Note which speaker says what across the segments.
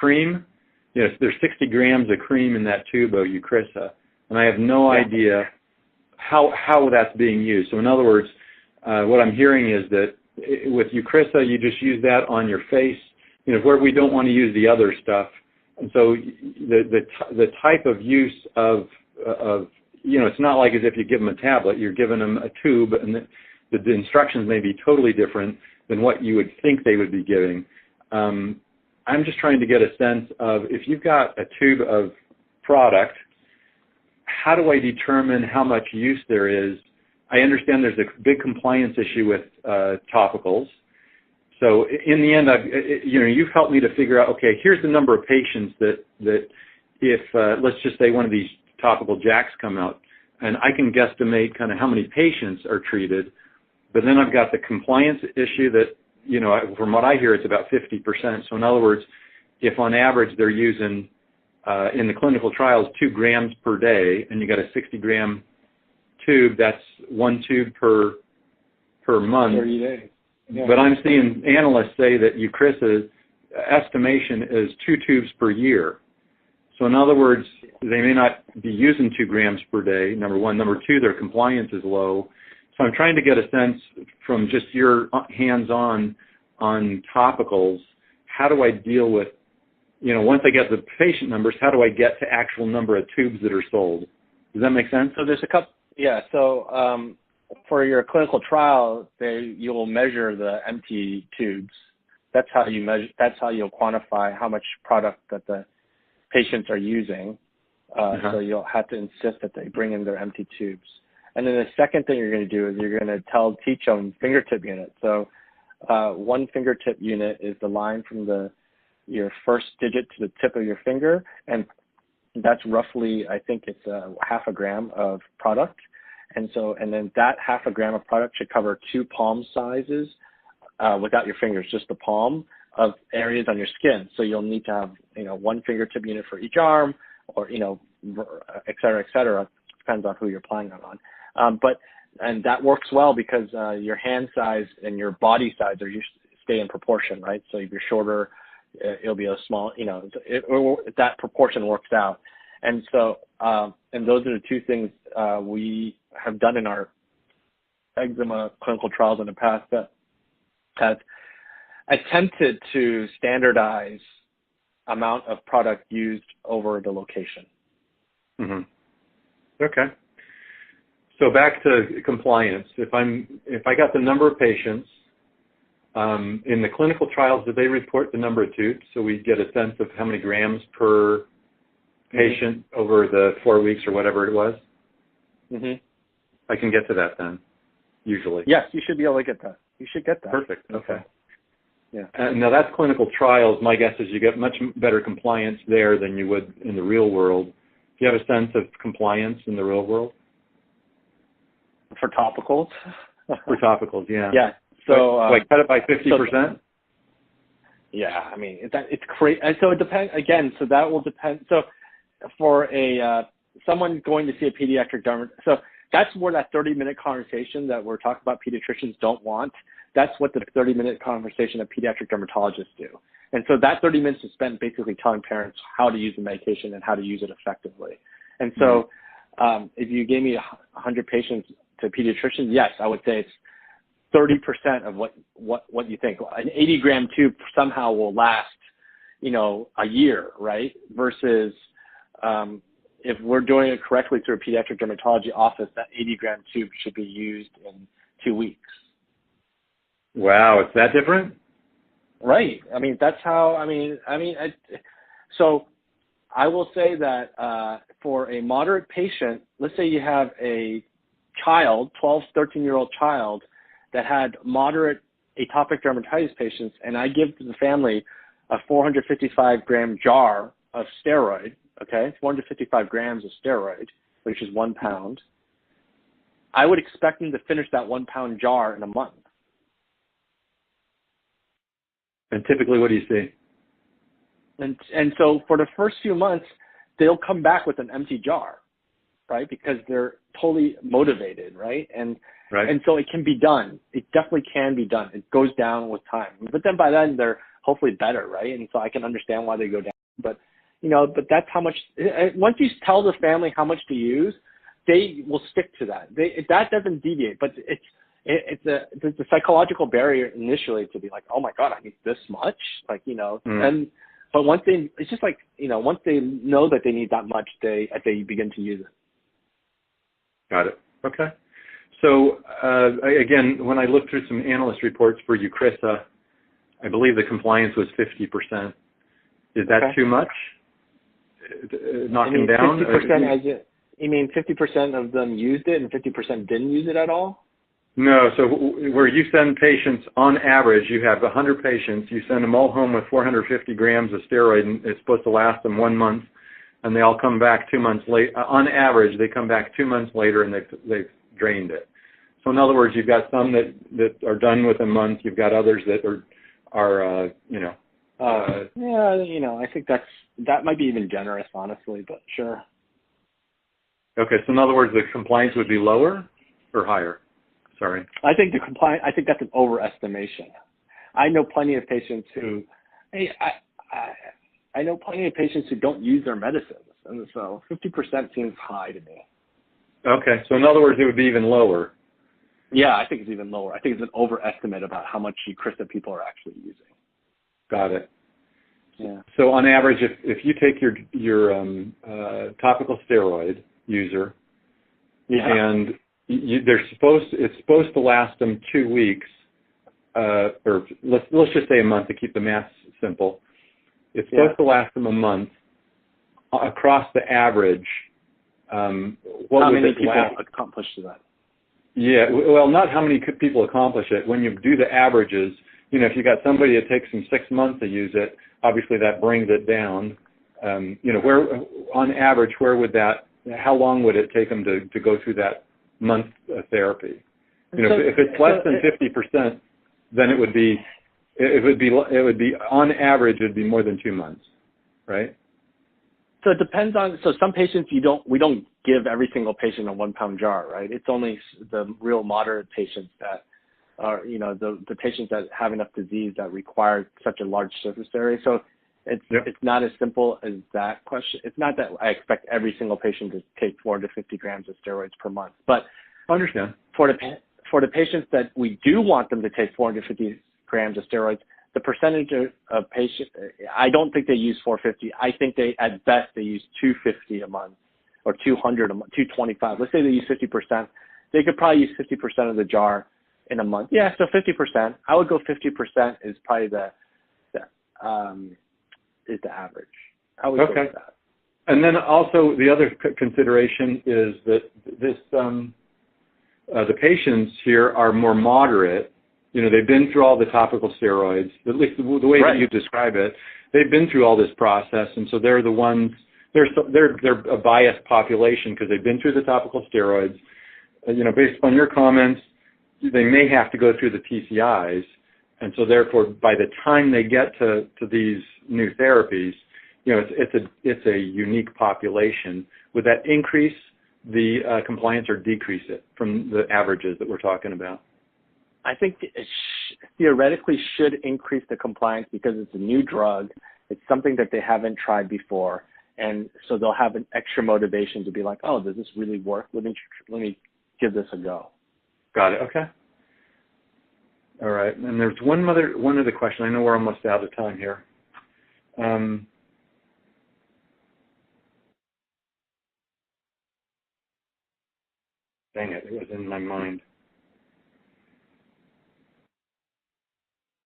Speaker 1: cream. Yes, there's 60 grams of cream in that tube of Eucrisa, and I have no idea how that's being used. So in other words, what I'm hearing is that with Eucrisa, you just use that on your face, where we don't want to use the other stuff. And so the type of use of it's not like as if you give them a tablet. You're giving them a tube, and the instructions may be totally different than what you would think they would be giving. I'm just trying to get a sense of, if you've got a tube of product, how do I determine how much use there is? I understand there's a big compliance issue with topicals. So in the end, you've helped me to figure out, okay, here's the number of patients that if, let's just say one of these topical jacks come out, and I can guesstimate kind of how many patients are treated, but then I've got the compliance issue that, from what I hear, it's about 50%. So in other words, if on average they're using, in the clinical trials, 2 grams per day, and you got a 60-gram tube, that's 1 tube per month.
Speaker 2: 30 days. Yeah.
Speaker 1: But I'm seeing analysts say that Eucrisa's estimation is 2 tubes per year. So in other words, they may not be using 2 grams per day, number one. Number two, their compliance is low. So I'm trying to get a sense from just your hands-on on topicals, how do I deal with, once I get the patient numbers, how do I get to actual number of tubes that are sold? Does that make sense?
Speaker 2: So there's a couple, so for your clinical trial, you will measure the empty tubes. That's how you measure. That's how you'll quantify how much product that the patients are using. So you'll have to insist that they bring in their empty tubes. And then the second thing you're going to do is you're going to teach them fingertip unit. So one fingertip unit is the line from your first digit to the tip of your finger, and that's roughly, I think it's half a gram of product. And then that half a gram of product should cover 2 palm sizes without your fingers, just the palm of areas on your skin. So you'll need to have, one fingertip unit for each arm, or, et cetera, et cetera. Depends on who you're applying it on. And that works well because your hand size and your body size stay in proportion, right? So if you're shorter, it'll be a small, that proportion works out. And so, and those are the 2 things we have done in our eczema clinical trials in the past that have attempted to standardize amount of product used over the location.
Speaker 1: Mm-hmm. Okay. So back to compliance. If I got the number of patients, in the clinical trials, did they report the number of tubes so we get a sense of how many grams per patient over the 4 weeks or whatever it was?
Speaker 2: Mm-hmm.
Speaker 1: I can get to that then, usually.
Speaker 2: Yes, you should be able to get that. You should get that.
Speaker 1: Perfect. Okay.
Speaker 2: Yeah.
Speaker 1: Now that's clinical trials. My guess is you get much better compliance there than you would in the real world. Do you have a sense of compliance in the real world?
Speaker 2: For topicals?
Speaker 1: For topicals, yeah.
Speaker 2: Yeah. So
Speaker 1: like cut it by 50%?
Speaker 2: Yeah, I mean it's crazy. And so it depends again. So that will depend. So for someone going to see a pediatric dermatologist, so that's where that 30-minute conversation that we're talking about pediatricians don't want. That's what the 30-minute conversation that pediatric dermatologists do. And so that 30 minutes is spent basically telling parents how to use the medication and how to use it effectively. And so if you gave me 100 patients to pediatricians, yes, I would say it's 30% of what you think. An 80-gram tube somehow will last, a year, right? Versus if we're doing it correctly through a pediatric dermatology office, that 80-gram tube should be used in 2 weeks.
Speaker 1: Wow, it's that different?
Speaker 2: Right. I mean, that's how. So I will say that for a moderate patient, let's say you have a child, 12, 13-year-old child that had moderate atopic dermatitis patients, and I give the family a 455-gram jar of steroid, okay, 455 grams of steroid, which is 1 pound. I would expect them to finish that 1 pound jar in a month.
Speaker 1: And typically, what do you see?
Speaker 2: And so for the first few months, they'll come back with an empty jar, right? Because they're totally motivated, right? And so it can be done. It definitely can be done. It goes down with time. But then by then, they're hopefully better, right? And so I can understand why they go down. But, but that's how much, once you tell the family how much to use, they will stick to that. That doesn't deviate, but it's a psychological barrier initially to be like, oh my God, I need this much, but once it's just like, once they know that they need that much, they begin to use it.
Speaker 1: Got it. Okay. So again, when I looked through some analyst reports for Eucrisa, I believe the compliance was 50%. Is that too much? Knocking down?
Speaker 2: 50% you mean 50% of them used it and 50% didn't use it at all?
Speaker 1: No. So where you send patients, on average, you have 100 patients, you send them all home with 450 grams of steroid, and it's supposed to last them 1 month, and they all come back 2 months late. On average, they come back 2 months later and they've drained it. So in other words, you've got some that are done with a month. You've got others that are
Speaker 2: I think that might be even generous, honestly, but sure.
Speaker 1: Okay, so in other words, the compliance would be lower or higher? Sorry.
Speaker 2: I think that's an overestimation. I know plenty of patients who, I know plenty of patients who don't use their medicines, and so 50% seems high to me.
Speaker 1: Okay, so in other words, it would be even lower.
Speaker 2: Yeah, I think it's even lower. I think it's an overestimate about how much Eucrisa people are actually using. Got it.
Speaker 1: Yeah. So on average, if you take your topical steroid user, and it's supposed to last them 2 weeks, or let's just say a month to keep the math simple. It's supposed to last them a month. Across the average, how many people
Speaker 2: accomplish that?
Speaker 1: Yeah, well, not how many people accomplish it. When you do the averages, if you got somebody that takes them 6 months to use it, obviously that brings it down. Where on average, how long would it take them to go through that month of therapy? If it's less than 50%, then it would be on average it would be more than 2 months, right?
Speaker 2: So it depends on. So some patients we don't give every single patient a 1 pound jar, right? It's only the real moderate patients that are, the patients that have enough disease that require such a large surface area. So it's not as simple as that question. It's not that I expect every single patient to take 450 grams of steroids per month, but
Speaker 1: I understand.
Speaker 2: For the patients that we do want them to take 450 grams of steroids, the percentage of patients, I don't think they use 450. I think at best they use 250 a month or 200 a month, 225. Let's say they use 50%. They could probably use 50% of the jar in a month. Yeah, so 50%. I would go 50% is probably the average. I would go with that.
Speaker 1: And then also the other consideration is that the patients here are more moderate. They've been through all the topical steroids, at least the way that you describe it. They've been through all this process, and so they're the ones. They're a biased population because they've been through the topical steroids. Based upon your comments, they may have to go through the TCIs, and so therefore, by the time they get to these new therapies, it's a unique population. Would that increase the compliance or decrease it from the averages that we're talking about?
Speaker 2: I think it theoretically should increase the compliance because it's a new drug. It's something that they haven't tried before. And so they'll have an extra motivation to be like, oh, does this really work? Let me give this a go. Got it.
Speaker 1: Okay. All right. And there's one other question. I know we're almost out of time here. Dang it was in my mind.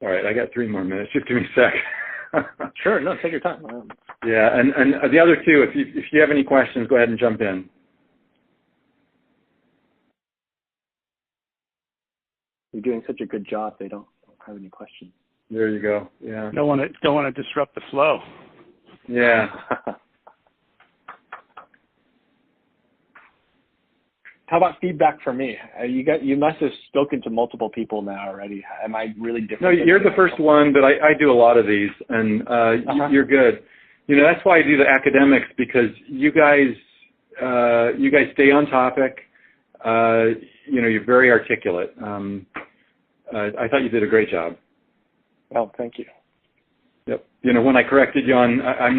Speaker 1: All right, I got 3 more minutes. Just give me a sec.
Speaker 2: Sure, no, take your time.
Speaker 1: Yeah, and the other two, if you have any questions, go ahead and jump in.
Speaker 2: You're doing such a good job, they don't have any questions.
Speaker 1: There you go. Yeah.
Speaker 3: Don't want to disrupt the flow.
Speaker 1: Yeah.
Speaker 2: How about feedback for me? You must have spoken to multiple people now already. Am I really different?
Speaker 1: No, you're the first one, but I do a lot of these, and you're good. That's why I do the academics, because you guys stay on topic. You're very articulate. I thought you did a great job.
Speaker 2: Well, thank you.
Speaker 1: when I corrected you on, I'm